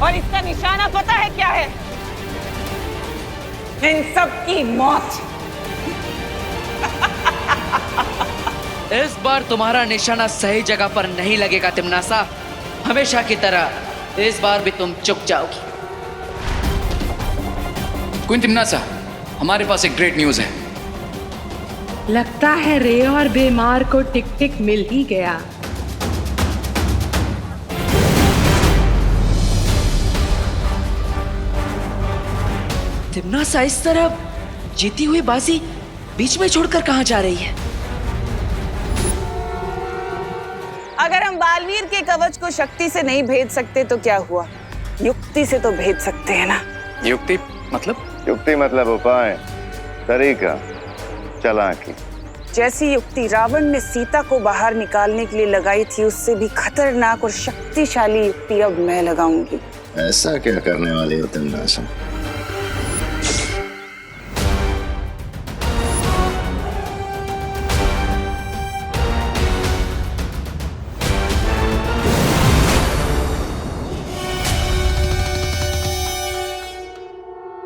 और इसका निशाना पता है क्या है? इन सब की मौत। इस बार तुम्हारा निशाना सही जगह पर नहीं लगेगा तिमनासा। हमेशा की तरह इस बार भी तुम चुक जाओगी। क्वीन तिमनासा, हमारे पास एक ग्रेट न्यूज है। लगता है रे और बीमार को टिक टिक मिल ही गया। तिमनासा इस तरह जीती हुई बाजी बीच में छोड़कर कहां जा रही है? अगर हम बालवीर के कवच को शक्ति से नहीं भेद सकते तो क्या हुआ, युक्ति से तो भेद सकते हैं ना। युक्ति मतलब? युक्ति मतलब उपाय, तरीका, चालाकी। जैसी युक्ति रावण ने सीता को बाहर निकालने के लिए लगाई थी, उससे भी खतरनाक और शक्तिशाली युक्ति अब मैं लगाऊंगी। ऐसा क्या करने वाली हो तिमनासा?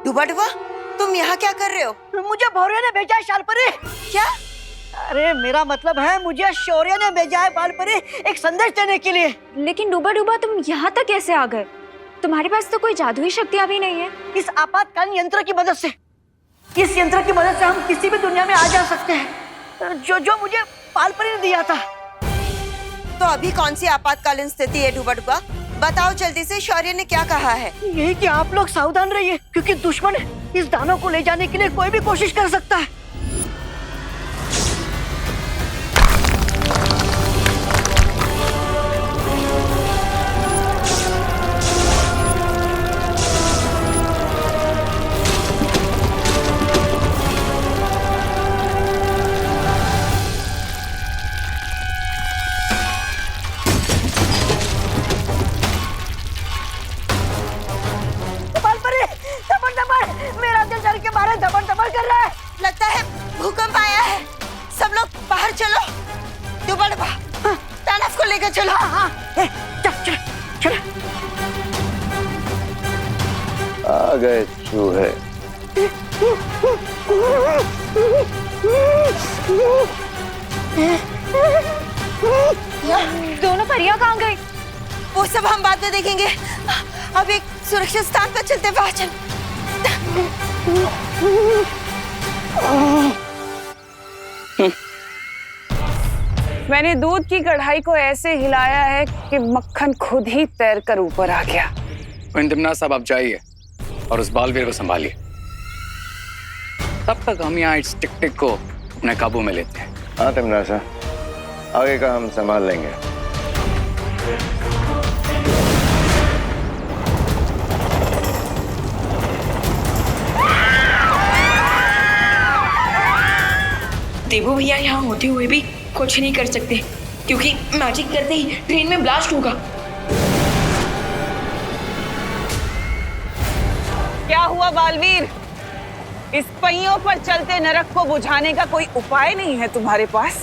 डुबा डुबा, तुम यहाँ क्या कर रहे हो? मुझे भौरे ने भेजा है शालपरी। क्या? अरे मेरा मतलब है मुझे शौर्य ने भेजा है बालपरी एक संदेश देने के लिए। लेकिन डूबा डूबा तुम यहाँ तक कैसे आ गए? तुम्हारे पास तो कोई जादुई शक्तियाँ भी नहीं है। इस आपातकालीन यंत्र की मदद से, इस यंत्र की मदद से हम किसी भी दुनिया में आ जा सकते हैं, जो मुझे बालपरी ने दिया था। तो अभी कौन सी आपातकालीन स्थिति है डुबा डुबा? बताओ जल्दी से, शौर्य ने क्या कहा है? यही कि आप लोग सावधान रहिए, क्योंकि दुश्मन इस दानव को ले जाने के लिए कोई भी कोशिश कर सकता है। मेरा दिल डर के मारे धबन धबन कर रहा है। लगता है भूकंप आया है। सब लोग बाहर चलो। डुबा डुबा, दानव को लेकर चलो। चल चल। आ गए चूहे। दोनों परियां कहाँ गई? वो सब हम बाद में देखेंगे। अब एक सुरक्षित स्थान पर चलते हैं। चल। मैंने दूध की कढ़ाई को ऐसे हिलाया है कि मक्खन खुद ही तैर कर ऊपर आ गया। क्वीन तिमनासा, आप जाइए और उस बालवीर को संभालिए। तब तक हम यहाँ इस टिक टिक को अपने काबू में लेते हैं। हाँ तिमनासा, आगे का हम संभाल लेंगे। देवू भैया यहाँ होते हुए भी कुछ नहीं कर सकते, क्योंकि मैजिक करते ही ट्रेन में ब्लास्ट होगा। क्या हुआ बालवीर? इस पहियों पर चलते नरक को बुझाने का कोई उपाय नहीं है तुम्हारे पास?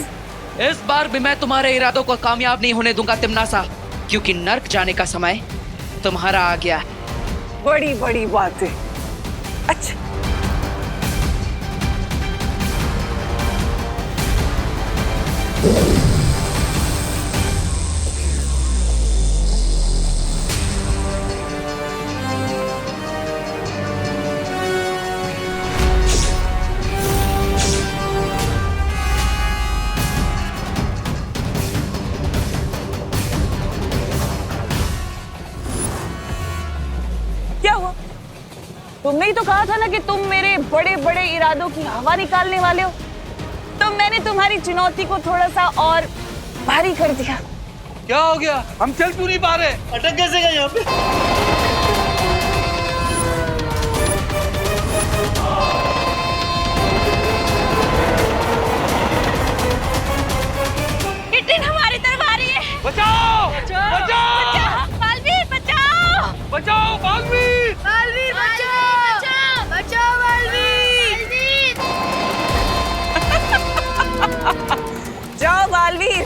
इस बार भी मैं तुम्हारे इरादों को कामयाब नहीं होने दूंगा तिमनासा, क्योंकि नर्क जाने का समय तुम्हारा आ गया। बड़ी बड़ी बातें। अच्छा, क्या हुआ? तुमने ही तो कहा था ना कि तुम मेरे बड़े बड़े इरादों की हवा निकालने वाले हो। तो मैंने तुम्हारी चुनौती को थोड़ा सा और भारी कर दिया। क्या हो गया? हम चल क्यों नहीं पा रहे? अटक कैसे गए यहाँ पे? ये ट्रेन हमारी तरफ आ रही है। बचाओ! बचाओ! बालवीर बचाओ! बचाओ बालवीर! बालवीर बचाओ! बचाओ बालवीर! जाओ बालवीर,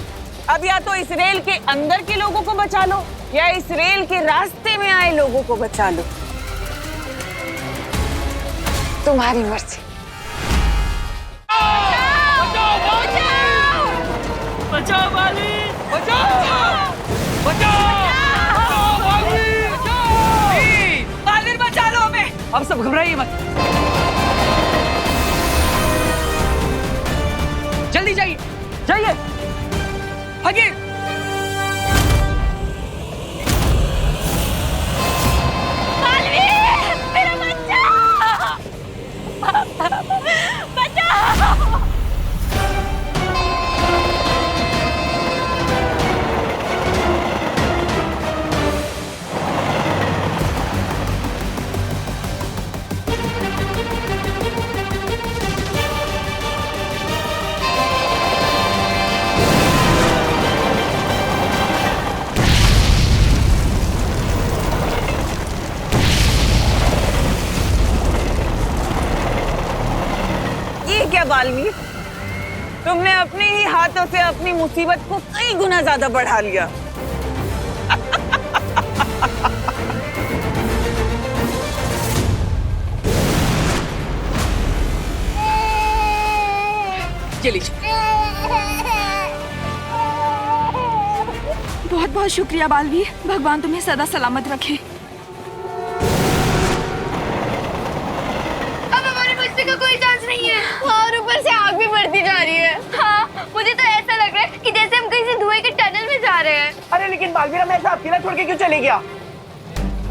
अब या तो इस रेल के अंदर के लोगों को बचा लो या इस रेल के रास्ते में आए लोगों को बचा लो। तुम्हारी मर्जी। बचाओ बाली, बचाओ, बचाओ बाली, बालवीर बचा लो हमें। अब सब घबराइए मत, जल्दी जाइए जाइए, भागिए। मेरा बच्चा बचाओ। ये क्या बालवीर, तुमने अपने ही हाथों से अपनी मुसीबत को कई गुना ज्यादा बढ़ा लिया। बहुत बहुत शुक्रिया बालवीर, भगवान तुम्हें सदा सलामत रखे। का कोई चांस नहीं है और ऊपर से आग भी बढ़ती जा रही है। हाँ, मुझे तो ऐसा लग रहा है कि जैसे हम कहीं से धुएं के टनल में जा रहे हैं। अरे लेकिन बालवीर हमें ऐसा अकेला छोड़ के क्यों चले गया?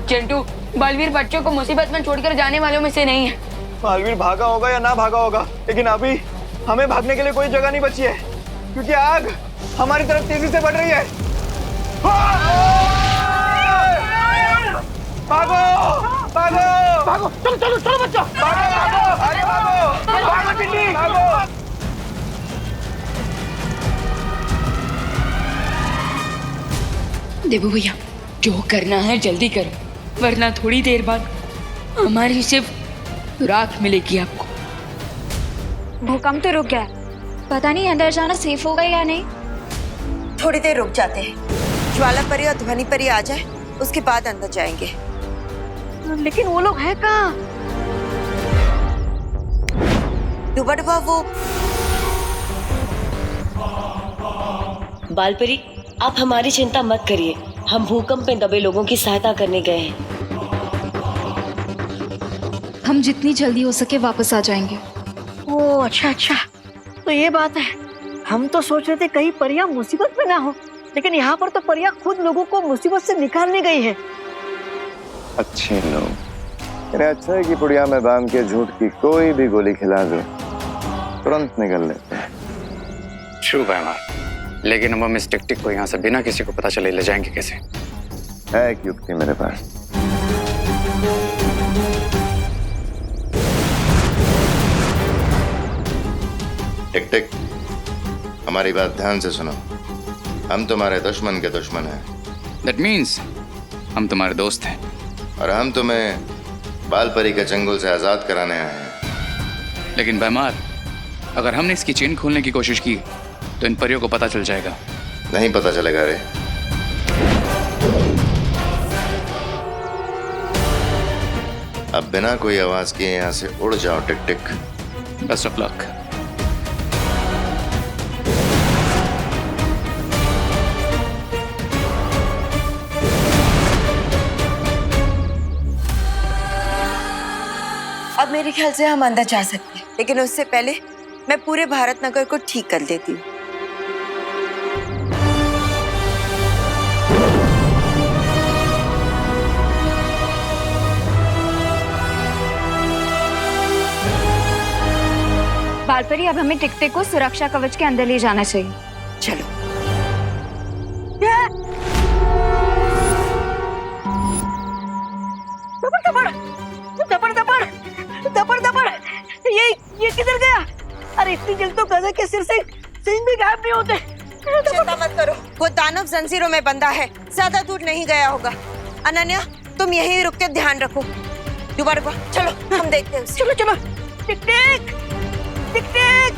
चिंटू, बालवीर बच्चों को मुसीबत में छोड़कर जाने वालों में से नहीं है। बालवीर भागा होगा या ना भागा होगा, लेकिन अभी हमें भागने के लिए कोई जगह नहीं बची है क्योंकि आग हमारी तरफ तेजी से बढ़ रही है। भागो भागो भागो, चलो चलो चलो बच्चों, भागो भागो, आगे भागो, भागो टिड्डी, भागो। देवू भैया, जो करना है जल्दी करो, वरना थोड़ी देर बाद हमारी सिर्फ राख मिलेगी आपको। भूकंप तो रुक गया, पता नहीं अंदर जाना सेफ होगा या नहीं। थोड़ी देर रुक जाते हैं, ज्वाला परी और ध्वनि परी आ जाए, उसके बाद अंदर जाएंगे। लेकिन वो लोग हैं कहाँ? डुबा वो बालपरी, आप हमारी चिंता मत करिए, हम भूकंप में दबे लोगों की सहायता करने गए हैं। हम जितनी जल्दी हो सके वापस आ जाएंगे। ओह अच्छा अच्छा, तो ये बात है। हम तो सोच रहे थे कहीं परियां मुसीबत में ना हो, लेकिन यहाँ पर तो परियां खुद लोगों को मुसीबत से निकालने गई है। अच्छे लोग, इन्हें अच्छा है कि पुड़िया में बांध के झूठ की कोई भी गोली खिला दो, तुरंत निकल लेते हैं। शुभ है हमारा, लेकिन हम इस टिक-टिक को यहाँ से बिना किसी को पता चले ले जाएंगे कैसे? है एक युक्ति मेरे पास। टिक टिक, हमारी बात ध्यान से सुनो। हम तुम्हारे दुश्मन के दुश्मन हैं। That means हम तुम्हारे दोस्त हैं। और हम तुम्हें बालपरी के चंगुल से आजाद कराने आए हैं। लेकिन बेमार, अगर हमने इसकी चेन खोलने की कोशिश की तो इन परियों को पता चल जाएगा। नहीं पता चलेगा रे। अब बिना कोई आवाज किए यहाँ से उड़ जाओ टिक टिक। Best of luck. अब मेरे ख्याल से हम अंदर जा सकते हैं, लेकिन उससे पहले मैं पूरे भारत नगर को ठीक कर देती हूँ। बालपरी, अब हमें टिक-टिक को सुरक्षा कवच के अंदर ले जाना चाहिए। चलो। ये किधर गया? अरे इतनी जल्दी तो गधा के सिर से सिंह भी गायब नहीं होते। चिंता मत करो, वो दानव जंजीरों में बंधा है, ज्यादा दूर नहीं गया होगा। अनन्या, तुम यहीं रुक के ध्यान रखो। दोबारा चलो, हम देखते हैं। चलो चलो। टिक टिक टिक टिक।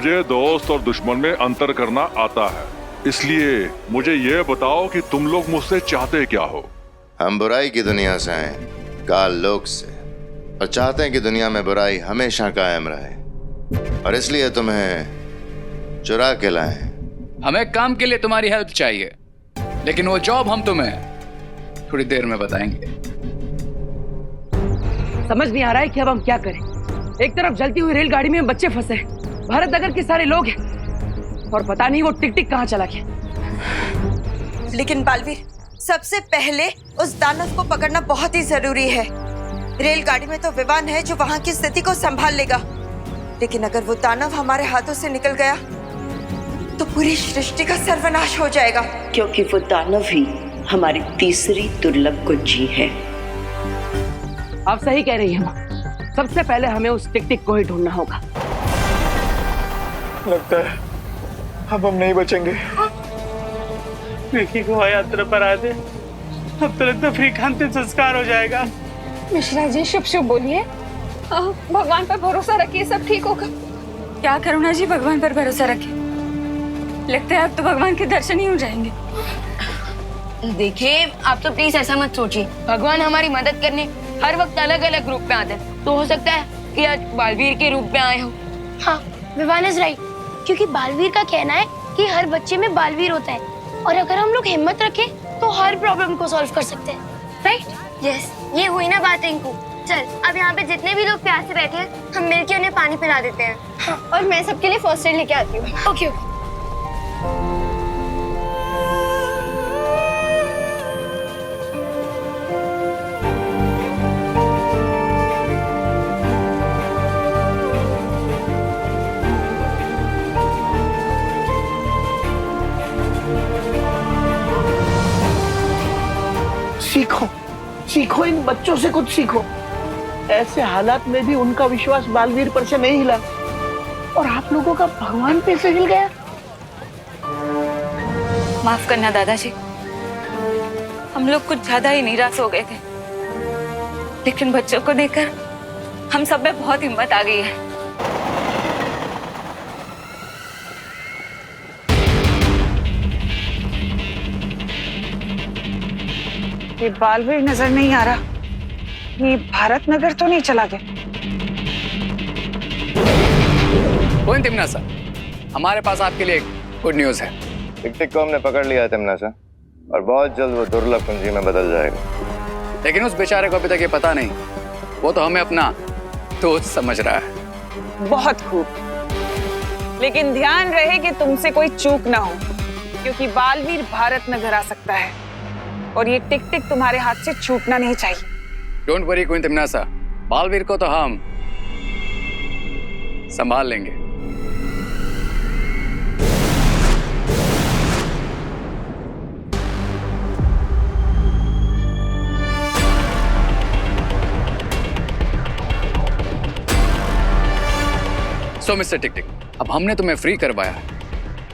मुझे दोस्त और दुश्मन में अंतर करना आता है, इसलिए मुझे ये बताओ कि तुम लोग मुझसे चाहते क्या हो? हम बुराई की दुनिया से आए, काल लोक से, और चाहते हैं कि दुनिया में बुराई हमेशा कायम रहे, और इसलिए तुम्हें चुरा के लाए हैं। हमें काम के लिए तुम्हारी हेल्प चाहिए, लेकिन वो जॉब हम तुम्हें थोड़ी देर में बताएंगे। समझ नहीं आ रहा है कि अब हम क्या करें। एक तरफ जलती हुई रेलगाड़ी में बच्चे फंसे हैं, भारत नगर के सारे लोग हैं, और पता नहीं वो टिक टिक कहाँ चला गया। लेकिन बालवीर, सबसे पहले उस दानव को पकड़ना बहुत ही जरूरी है। रेलगाड़ी में तो विमान है जो वहां की स्थिति को संभाल लेगा, लेकिन अगर वो दानव हमारे हाथों से निकल गया तो पूरी सृष्टि का सर्वनाश हो जाएगा। क्योंकि वो दानव ही हमारी तीसरी दुर्लभ कुंजी है। आप सही कह रही हैं माँ। सबसे पहले हमें उस टिक टिक को ही ढूंढना होगा। लगता है अब हम नहीं बचेंगे। विकी को यात्रा पर आए थे, अब तो लगता फ्री अंतिम संस्कार हो जाएगा। मिश्रा जी शुभ शुभ बोलिए। भगवान पर भरोसा रखिए, सब ठीक होगा। क्या करुणा जी, भगवान पर भरोसा रखें। लगता है अब तो भगवान के दर्शन ही हो जाएंगे। देखिए, आप तो प्लीज ऐसा मत सोचिए। भगवान हमारी मदद करने हर वक्त अलग अलग रूप में आते हैं, तो हो सकता है कि आज बालवीर के रूप में आए हो। हाँ, विवान इज राइट, क्योंकि बालवीर का कहना है कि हर बच्चे में बालवीर होता है, और अगर हम लोग हिम्मत रखें तो हर प्रॉब्लम को सॉल्व कर सकते हैं। राइट? यस, ये हुई ना बात इनको। चल, अब यहाँ पे जितने भी लोग प्यासे बैठे हैं, हम मिलके उन्हें पानी पिला देते हैं। हाँ, और मैं सबके लिए फर्स्ट एड लेके आती हूँ। ओके। सीखो, इन बच्चों से कुछ सीखो। ऐसे हालात में भी उनका विश्वास बालवीर पर से नहीं हिला, और आप लोगों का भगवान पे से हिल गया। माफ करना दादाजी, हम लोग कुछ ज्यादा ही निराश हो गए थे, लेकिन बच्चों को देखकर हम सब में बहुत हिम्मत आ गई है। ये बालवीर नजर नहीं आ रहा। ये भारत नगर तो नहीं चला गया। कौन तिमनासा, हमारे पास आपके लिए गुड न्यूज है। टिक टिक को हमने पकड़ लिया है तिमनासा, और बहुत जल्द वो दुर्लभ कुंजी में बदल जाएगा। लेकिन उस बेचारे को अभी तक ये पता नहीं, वो तो हमें अपना दोस्त समझ रहा है। बहुत खूब, लेकिन ध्यान रहे कि तुमसे कोई चूक ना हो, क्योंकि बालवीर भारत नगर आ सकता है, और ये टिक टिक तुम्हारे हाथ से छूटना नहीं चाहिए। डोंट वरी क्वीन तिमनासा, बालवीर को तो हम संभाल लेंगे। सो मिस्टर टिक टिक, अब हमने तुम्हें फ्री करवाया,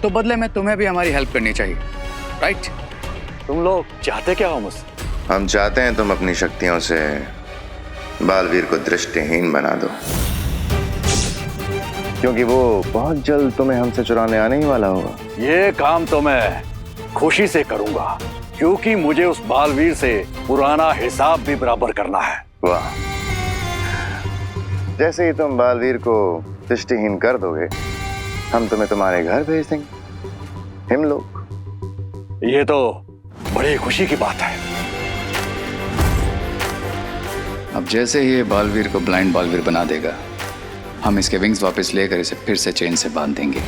तो बदले में तुम्हें भी हमारी हेल्प करनी चाहिए, राइट? तुम लोग चाहते क्या हो मुझसे? हम चाहते हैं तुम अपनी शक्तियों से बालवीर को दृष्टिहीन बना दो, क्योंकि वो बहुत जल्द तुम्हें हमसे चुराने आने ही वाला होगा। ये काम तो मैं खुशी से करूंगा, क्योंकि मुझे उस बालवीर से पुराना हिसाब भी बराबर करना है। वाह, जैसे ही तुम बालवीर को दृष्टिहीन कर दोगे, हम तुम्हें तुम्हारे घर भेज देंगे, हिमलोक। ये तो बड़ी खुशी की बात है। अब जैसे ही ये बालवीर को ब्लाइंड बालवीर बना देगा, हम इसके विंग्स वापस लेकर इसे फिर से चेन से बांध देंगे,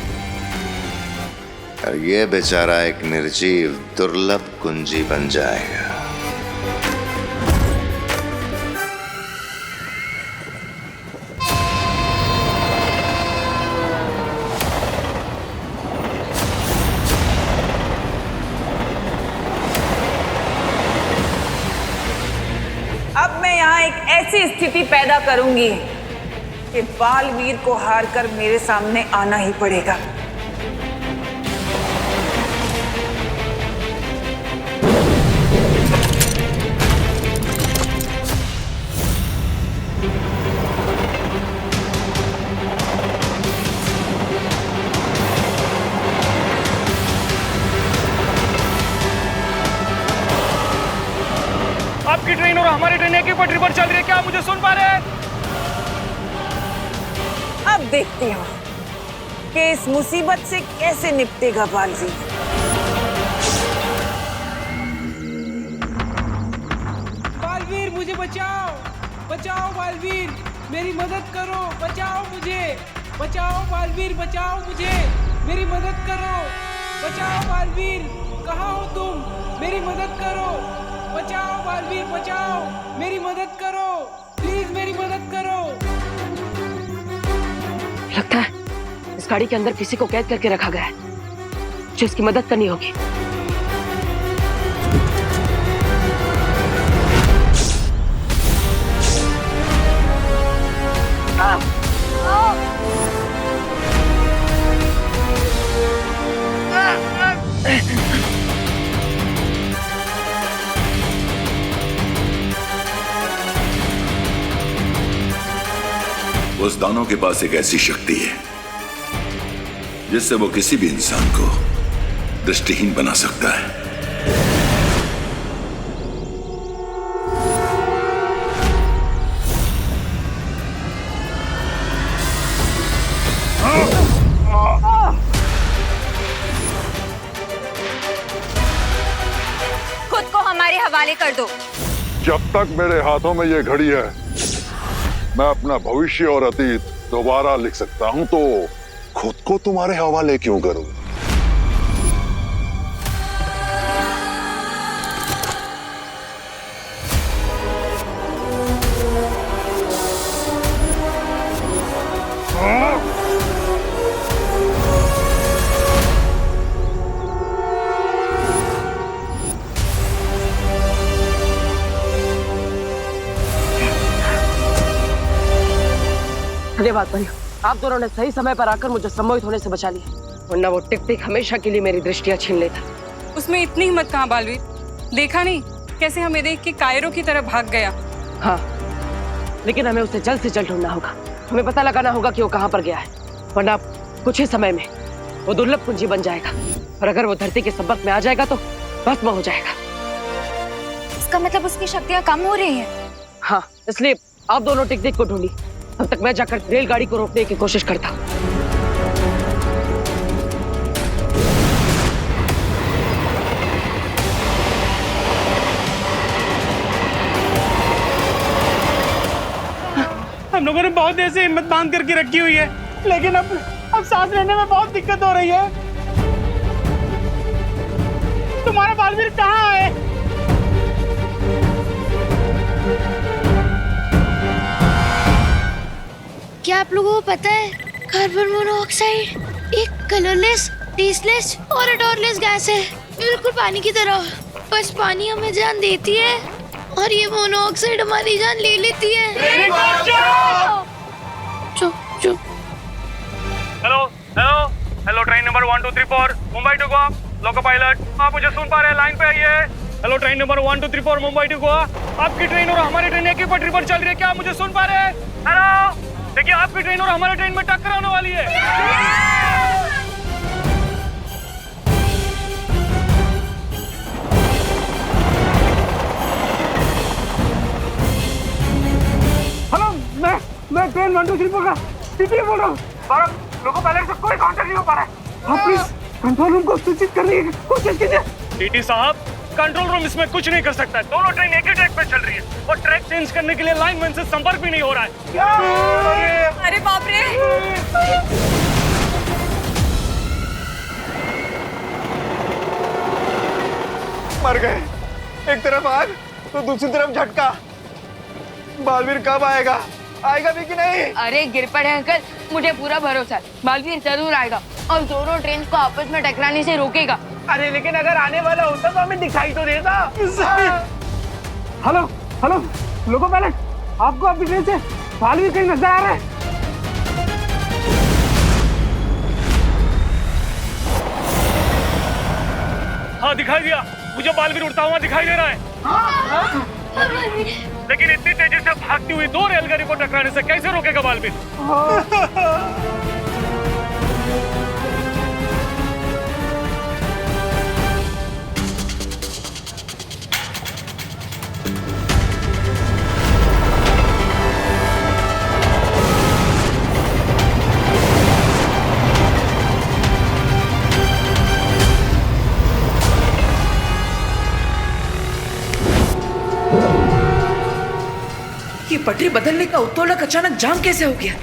और ये बेचारा एक निर्जीव दुर्लभ कुंजी बन जाएगा। अब मैं यहाँ एक ऐसी स्थिति पैदा करूंगी कि बालवीर को हारकर मेरे सामने आना ही पड़ेगा। आपकी ट्रेन और हमारी ट्रेन एक ही पटरी पर चल रही है, क्या आप मुझे सुन पा रहे हैं? अब देखते हैं कि इस मुसीबत से कैसे निपटेगा बालवीर। बालवीर मुझे बचाओ, बचाओ बालवीर, मेरी मदद करो, बचाओ मुझे, बचाओ बालवीर, बचाओ मुझे, मेरी मदद करो, बचाओ बालवीर, कहाँ हो तुम, मेरी मदद करो, बचाओ बालवीर, बचाओ, मेरी मदद करो, प्लीज मेरी मदद करो। लगता है इस गाड़ी के अंदर किसी को कैद करके रखा गया है, मुझे इसकी मदद करनी होगी। उस दानव के पास एक ऐसी शक्ति है जिससे वो किसी भी इंसान को दृष्टिहीन बना सकता है। खुद को हमारे हवाले कर दो। जब तक मेरे हाथों में ये घड़ी है, मैं अपना भविष्य और अतीत दोबारा लिख सकता हूं, तो खुद को तुम्हारे हवाले क्यों करूं? धन्यवाद भाई, आप दोनों ने सही समय पर आकर मुझे सम्मोहित होने से बचा लिया, वरना वो टिक टिक हमेशा के लिए मेरी दृष्टियां छीन लेता। उसमें इतनी हिम्मत कहाँ बालवीर, देखा नहीं कैसे हमें देख के कायरों की तरह भाग गया। हाँ, लेकिन हमें उसे जल्द से जल्द ढूंढना होगा, हमें पता लगाना होगा कि वो कहाँ पर गया है, वरना कुछ ही समय में वो दुर्लभ कुंजी बन जाएगा, और अगर वो धरती के संपर्क में आ जाएगा तो भस्म हो जाएगा। इसका मतलब उसकी शक्तियाँ कम हो रही हैं। हाँ, इसलिए आप दोनों टिक टिक को ढूंढी, तब तक मैं जाकर रेलगाड़ी को रोकने की कोशिश करता हूँ। हम लोगों ने बहुत देर से हिम्मत बांध करके रखी हुई है, लेकिन अब सांस लेने में बहुत दिक्कत हो रही है। तुम्हारा बालवीर कहाँ है? क्या आप लोगों को पता है कार्बन मोनोऑक्साइड एक कलरलेस, टेस्टलेस और odorless गैस है, बिल्कुल पानी की तरह। बस पानी हमें जान देती है और ये मोनोऑक्साइड हमारी जान ले लेती है। चुप चुप। Hello hello hello, train number 1234 Mumbai to Goa, loco pilot, आप मुझे सुन पा रहे हैं? लाइन पे आइए। Hello, train number 1234 Mumbai to Goa, आपकी ट्रेन और हमारी ट्रेन एक ही पटरी पर चल रही है, क्या आप मुझे सुन पा रहे हैं? हेलो, देखिए आपकी ट्रेन और हमारी ट्रेन में टक्कर होने वाली है। हेलो, मैं ट्रेन 1234 का टीटी बोल रहा हूँ। लोगों पायलट से कोई कांटेक्ट नहीं हो पा रहा है। आप प्लीज कंट्रोल रूम को सूचित करने की कोशिश कीजिए। टीटी साहब, कंट्रोल रूम इसमें कुछ नहीं कर सकता है, दोनों ट्रेन एक ही ट्रैक पे चल रही है और ट्रैक चेंज करने के लिए लाइनमैन से संपर्क भी नहीं हो रहा है। अरे बाप रे! मर गए, एक तरफ आग तो दूसरी तरफ झटका। बालवीर कब आएगा? आएगा भी कि नहीं? अरे गिर पड़े अंकल, मुझे पूरा भरोसा है, बालवीर जरूर आएगा और दोनों ट्रेन को आपस में टकराने से रोकेगा। अरे लेकिन अगर आने वाला होता तो हमें दिखाई तो देता। हेलो हेलो, लोको पायलट, आपको आपकी ट्रेन से बालवीर कहीं नजर आ रहा है? हाँ, दिखाई दिया, मुझे बालवीर उड़ता हुआ दिखाई दे रहा है। लेकिन इतनी तेजी से भागती हुई दो रेलगाड़ी को टकराने से कैसे रोकेगा बालवीर? पटरी बदलने का उत्तोलक अचानक जाम कैसे हो गया?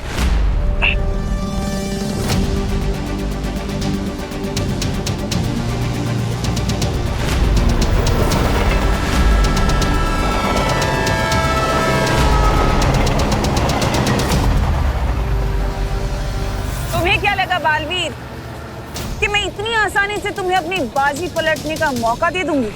तुम्हें क्या लगा बालवीर कि मैं इतनी आसानी से तुम्हें अपनी बाजी पलटने का मौका दे दूंगी?